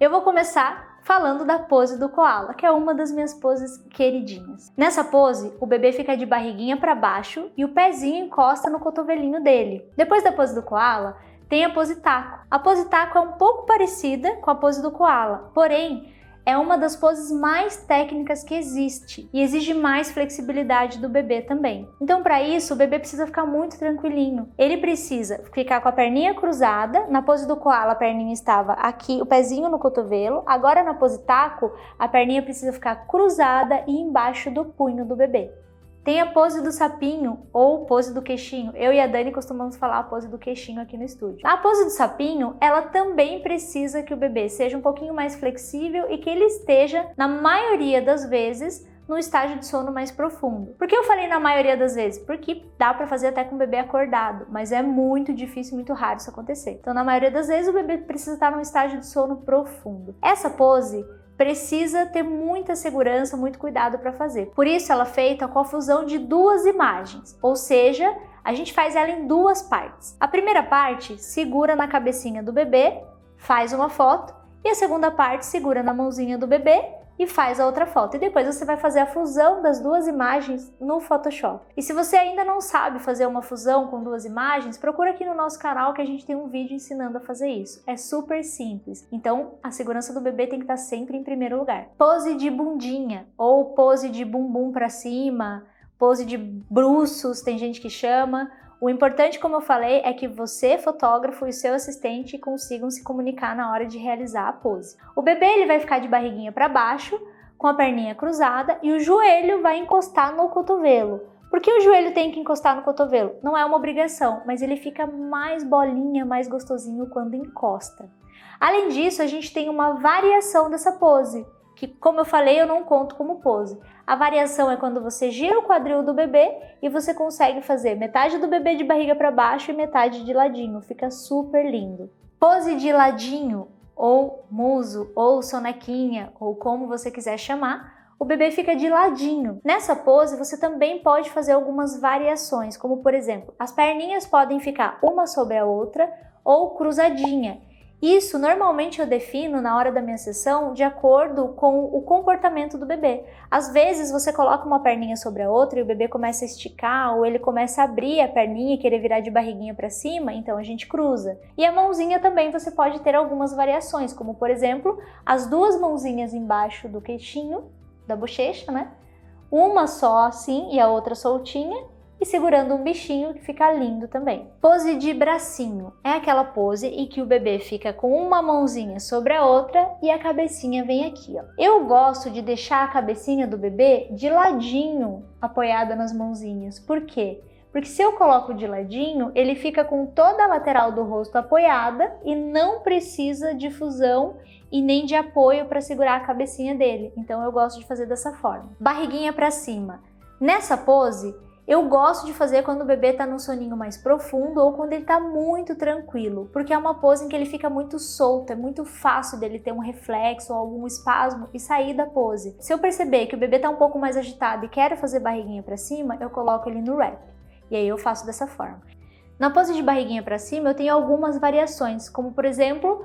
Eu vou começar falando da pose do koala, que é uma das minhas poses queridinhas. Nessa pose, o bebê fica de barriguinha para baixo e o pezinho encosta no cotovelinho dele. Depois da pose do koala, tem a pose taco. A pose taco é um pouco parecida com a pose do koala, porém, é uma das poses mais técnicas que existe e exige mais flexibilidade do bebê também. Então, para isso, o bebê precisa ficar muito tranquilinho. Ele precisa ficar com a perninha cruzada. Na pose do koala, a perninha estava aqui, o pezinho no cotovelo. Agora, na pose taco, a perninha precisa ficar cruzada e embaixo do punho do bebê. Tem a pose do sapinho ou pose do queixinho. Eu e a Dani costumamos falar a pose do queixinho aqui no estúdio. A pose do sapinho, ela também precisa que o bebê seja um pouquinho mais flexível e que ele esteja, na maioria das vezes, no estágio de sono mais profundo. Por que eu falei na maioria das vezes? Porque dá pra fazer até com o bebê acordado, mas é muito difícil, muito raro isso acontecer. Então, na maioria das vezes, o bebê precisa estar num estágio de sono profundo. Essa pose precisa ter muita segurança, muito cuidado para fazer. Por isso ela é feita com a fusão de duas imagens, ou seja, a gente faz ela em duas partes. A primeira parte segura na cabecinha do bebê, faz uma foto, e a segunda parte segura na mãozinha do bebê e faz a outra foto. E depois você vai fazer a fusão das duas imagens no Photoshop. E se você ainda não sabe fazer uma fusão com duas imagens, procura aqui no nosso canal que a gente tem um vídeo ensinando a fazer isso. É super simples. Então, a segurança do bebê tem que estar sempre em primeiro lugar. Pose de bundinha ou pose de bumbum para cima, pose de bruços, tem gente que chama. O importante, como eu falei, é que você, fotógrafo, e seu assistente consigam se comunicar na hora de realizar a pose. O bebê ele vai ficar de barriguinha para baixo, com a perninha cruzada, e o joelho vai encostar no cotovelo. Por que o joelho tem que encostar no cotovelo? Não é uma obrigação, mas ele fica mais bolinha, mais gostosinho quando encosta. Além disso, a gente tem uma variação dessa pose, que, como eu falei, eu não conto como pose. A variação é quando você gira o quadril do bebê e você consegue fazer metade do bebê de barriga para baixo e metade de ladinho. Fica super lindo. Pose de ladinho, ou muso, ou sonequinha, ou como você quiser chamar, o bebê fica de ladinho. Nessa pose, você também pode fazer algumas variações, como por exemplo, as perninhas podem ficar uma sobre a outra ou cruzadinha. Isso normalmente eu defino na hora da minha sessão de acordo com o comportamento do bebê. Às vezes você coloca uma perninha sobre a outra e o bebê começa a esticar ou ele começa a abrir a perninha e querer virar de barriguinha para cima, então a gente cruza. E a mãozinha também você pode ter algumas variações, como por exemplo, as duas mãozinhas embaixo do queixinho, da bochecha, né? Uma só assim e a outra soltinha, e segurando um bichinho que fica lindo também. Pose de bracinho é aquela pose em que o bebê fica com uma mãozinha sobre a outra e a cabecinha vem aqui, ó. Eu gosto de deixar a cabecinha do bebê de ladinho, apoiada nas mãozinhas. Por quê? Porque se eu coloco de ladinho, ele fica com toda a lateral do rosto apoiada e não precisa de fusão e nem de apoio para segurar a cabecinha dele. Então eu gosto de fazer dessa forma. Barriguinha para cima. Nessa pose, eu gosto de fazer quando o bebê está num soninho mais profundo ou quando ele está muito tranquilo, porque é uma pose em que ele fica muito solto, é muito fácil dele ter um reflexo ou algum espasmo e sair da pose. Se eu perceber que o bebê está um pouco mais agitado e quero fazer barriguinha para cima, eu coloco ele no wrap. E aí eu faço dessa forma. Na pose de barriguinha para cima, eu tenho algumas variações, como por exemplo,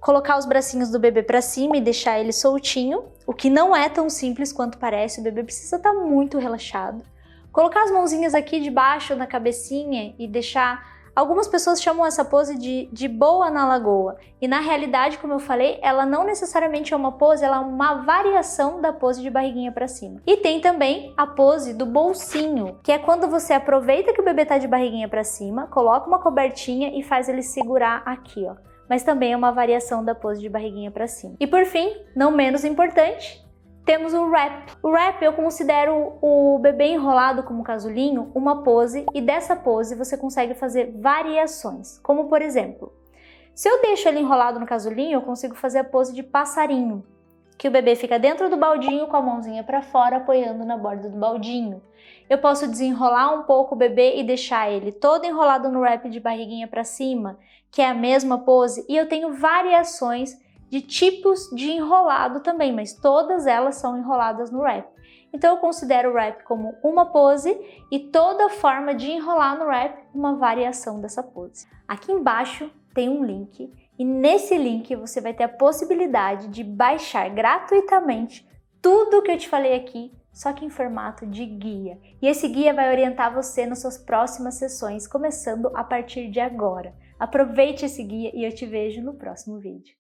colocar os bracinhos do bebê para cima e deixar ele soltinho, o que não é tão simples quanto parece, o bebê precisa estar muito relaxado. Colocar as mãozinhas aqui debaixo na cabecinha e deixar... Algumas pessoas chamam essa pose de boa na lagoa. E na realidade, como eu falei, ela não necessariamente é uma pose, ela é uma variação da pose de barriguinha para cima. E tem também a pose do bolsinho, que é quando você aproveita que o bebê tá de barriguinha para cima, coloca uma cobertinha e faz ele segurar aqui, ó. Mas também é uma variação da pose de barriguinha para cima. E por fim, não menos importante, temos o wrap. O wrap eu considero o bebê enrolado como casulinho uma pose e dessa pose você consegue fazer variações. Como por exemplo, se eu deixo ele enrolado no casulinho, eu consigo fazer a pose de passarinho, que o bebê fica dentro do baldinho com a mãozinha para fora apoiando na borda do baldinho. Eu posso desenrolar um pouco o bebê e deixar ele todo enrolado no wrap de barriguinha para cima, que é a mesma pose, e eu tenho variações de tipos de enrolado também, mas todas elas são enroladas no wrap. Então eu considero o wrap como uma pose e toda forma de enrolar no wrap uma variação dessa pose. Aqui embaixo tem um link E nesse link você vai ter a possibilidade de baixar gratuitamente tudo o que eu te falei aqui, só que em formato de guia. E esse guia vai orientar você nas suas próximas sessões, começando a partir de agora. Aproveite esse guia e eu te vejo no próximo vídeo.